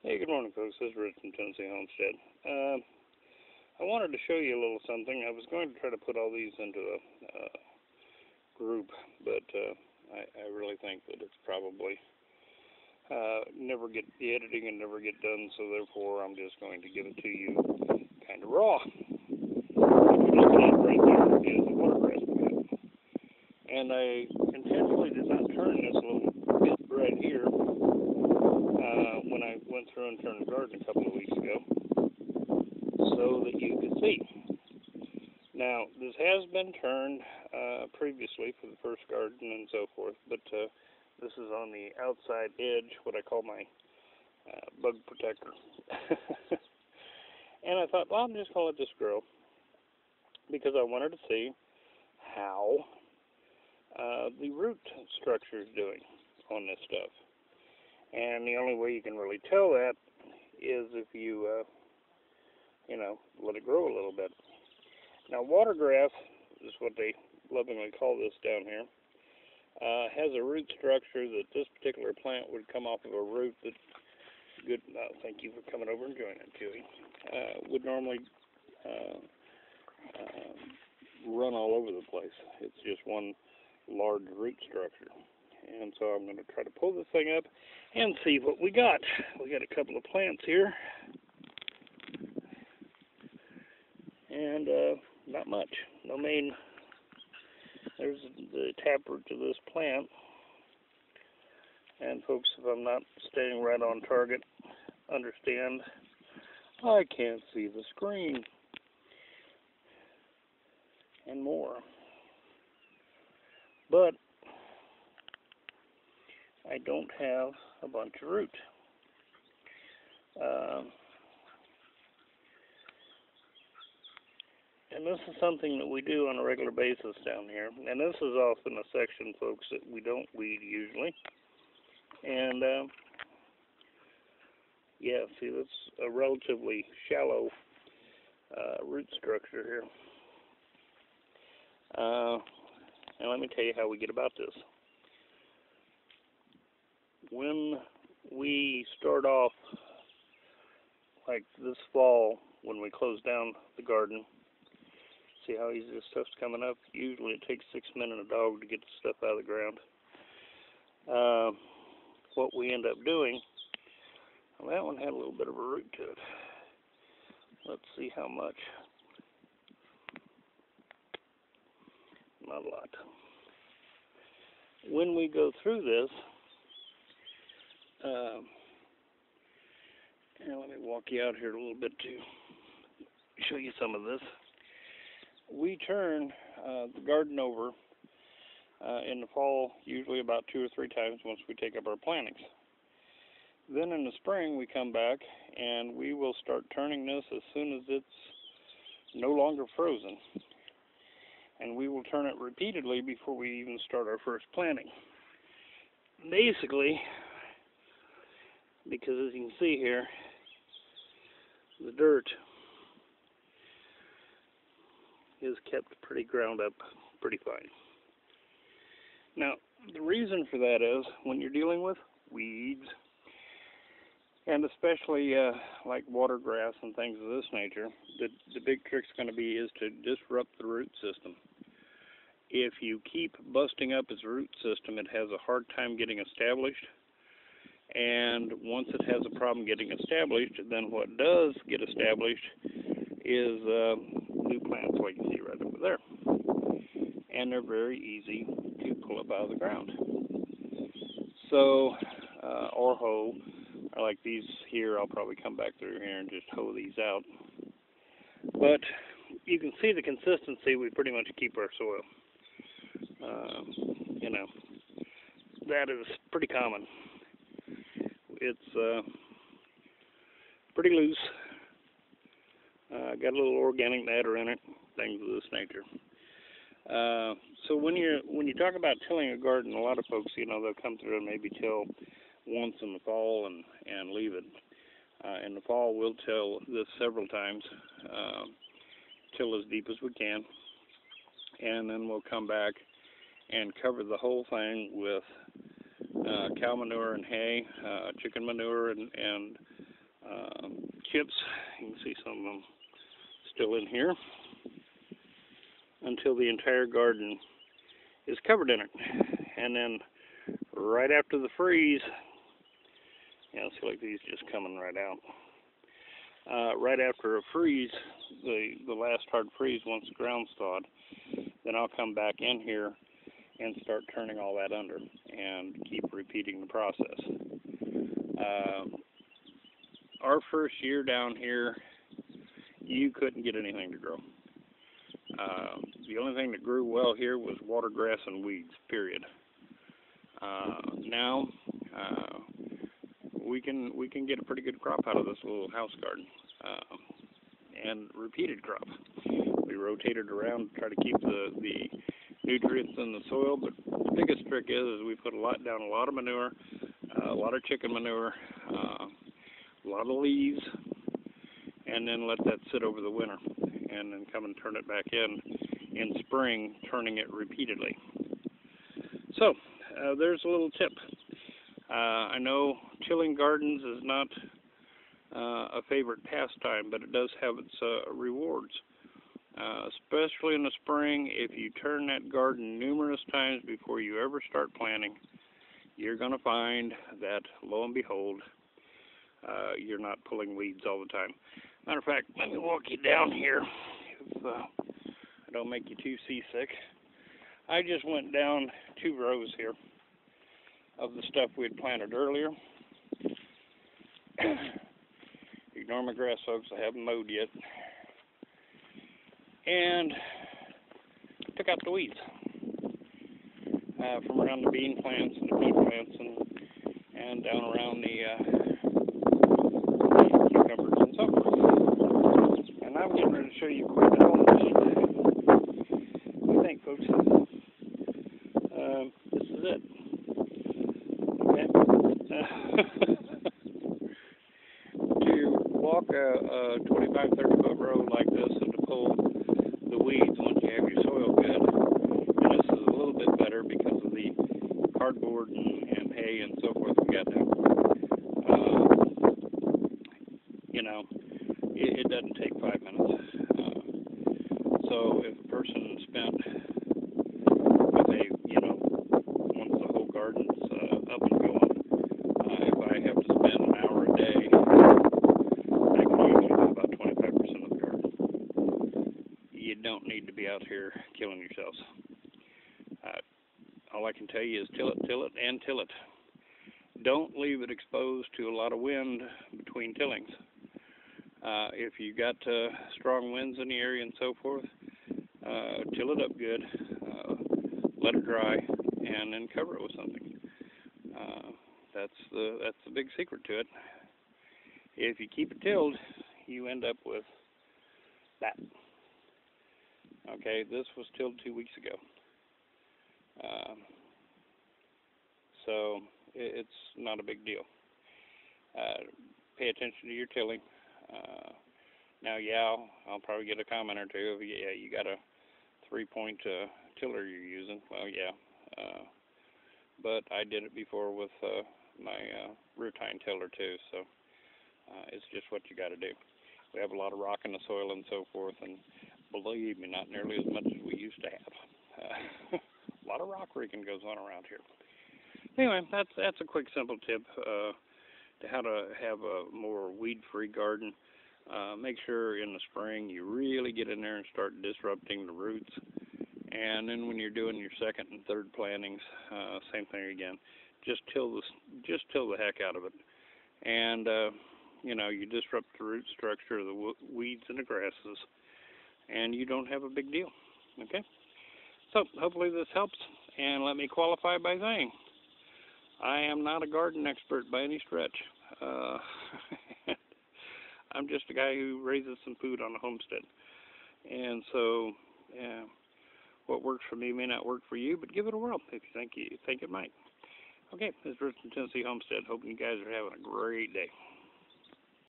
Hey, good morning, folks. This is Rich from Tennessee Homestead. I wanted to show you a little something. I was going to try to put all these into a group, but I really think that it's probably never get the editing and never get done, so therefore I'm just going to give it to you kind of raw. What you're looking at right there is a watercress plant, and I intentionally did not turn this little bit right here when I went through and turned the garden a couple of weeks ago, so that you could see. Now, this has been turned previously for the first garden and so forth, but this is on the outside edge, what I call my bug protector. And I thought, well, I'm just going to let this grow because I wanted to see how the root structure is doing on this stuff. And the only way you can really tell that is if you, let it grow a little bit. Now, watergrass is what they lovingly call this down here. Has a root structure that this particular plant would come off of a root that thank you for coming over and joining, Chewy. Would normally run all over the place. It's just one large root structure. And so I'm going to try to pull this thing up and see what we got. We got a couple of plants here. And not much. No main. There's the taproot to this plant. And folks, if I'm not staying right on target, understand I can't see the screen. And more. But I don't have a bunch of root. And this is something that we do on a regular basis down here. And this is often a section, folks, that we don't weed usually. And, yeah, see, that's a relatively shallow root structure here. And let me tell you how we get about this. When we start off, like this fall, when we close down the garden, see how easy this stuff's coming up? Usually it takes 6 men and a dog to get the stuff out of the ground. What we end up doing, well, that one had a little bit of a root to it. Let's see how much. Not a lot. When we go through this, and let me walk you out here a little bit to show you some of this. We turn the garden over in the fall, usually about 2 or 3 times once we take up our plantings. Then in the spring we come back and we will start turning this as soon as it's no longer frozen. And we will turn it repeatedly before we even start our first planting. Basically, because as you can see here, the dirt is kept pretty ground up pretty fine. Now, the reason for that is when you're dealing with weeds, and especially like watergrass and things of this nature, the big trick's going to be is to disrupt the root system. If you keep busting up its root system, it has a hard time getting established. And once it has a problem getting established, then what does get established is new plants like you see right over there. And they're very easy to pull up out of the ground. So, or hoe, or like these here, I'll probably come back through here and just hoe these out. But you can see the consistency, we pretty much keep our soil. That is pretty common. It's pretty loose. Got a little organic matter in it, things of this nature. So when you talk about tilling a garden, a lot of folks, they'll come through and maybe till once in the fall and leave it. In the fall, we'll till this several times, till as deep as we can, and then we'll come back and cover the whole thing with cow manure and hay, chicken manure and chips. You can see some of them still in here, until the entire garden is covered in it. And then right after the freeze, see, like these just coming right out. Right after a freeze, the last hard freeze, once the ground's thawed, then I'll come back in here and start turning all that under and keep repeating the process. Our first year down here, you couldn't get anything to grow. The only thing that grew well here was watergrass and weeds, period. Now, we can get a pretty good crop out of this little house garden, and repeated crop. We rotated around to try to keep the nutrients in the soil, but the biggest trick is we put a lot of manure, a lot of chicken manure, a lot of leaves, and then let that sit over the winter, and then come and turn it back in spring, turning it repeatedly. So there's a little tip. I know tilling gardens is not a favorite pastime, but it does have its rewards. Especially in the spring, if you turn that garden numerous times before you ever start planting, you're going to find that, lo and behold, you're not pulling weeds all the time. Matter of fact, let me walk you down here, if I don't make you too seasick. I just went down 2 rows here of the stuff we had planted earlier. Ignore my grass, folks, I haven't mowed yet. And took out the weeds from around the bean plants and the pea plants and down around the cucumbers and so forth. And I'm getting ready to show you a quick home feed. What do you think, folks? This is it. Okay. To walk a 25-30 foot row like this and to pull the weeds once you have your soil good, and this is a little bit better because of the cardboard and hay and so forth we got now. It doesn't take 5 minutes. So if a person spent with once the whole garden's up and going, if I have to spend an hour a day, I can usually do about 25% of the garden. You don't need to be out here killing yourselves. All I can tell you is till it, and till it. Don't leave it exposed to a lot of wind between tillings. If you got strong winds in the area and so forth, till it up good, let it dry, and then cover it with something. That's the big secret to it. If you keep it tilled, you end up with that. Okay, this was tilled 2 weeks ago. So it's not a big deal. Pay attention to your tilling. Now, I'll probably get a comment or two. Yeah, you got a 3-point tiller you're using. Well, yeah. But I did it before with my Rutine tiller too. So it's just what you got to do. We have a lot of rock in the soil and so forth, and believe me, not nearly as much as we used to have. A lot of rock raking goes on around here. Anyway, that's a quick, simple tip to how to have a more weed-free garden. Make sure in the spring you really get in there and start disrupting the roots. And then when you're doing your second and third plantings, same thing again. Just till the heck out of it. And you disrupt the root structure of the weeds and the grasses, and you don't have a big deal. Okay? So hopefully this helps. And let me qualify by saying, I am not a garden expert by any stretch. I'm just a guy who raises some food on a homestead. And so, what works for me may not work for you, but give it a whirl if you think it might. Okay, this is Rich from Tennessee Homestead. Hoping you guys are having a great day.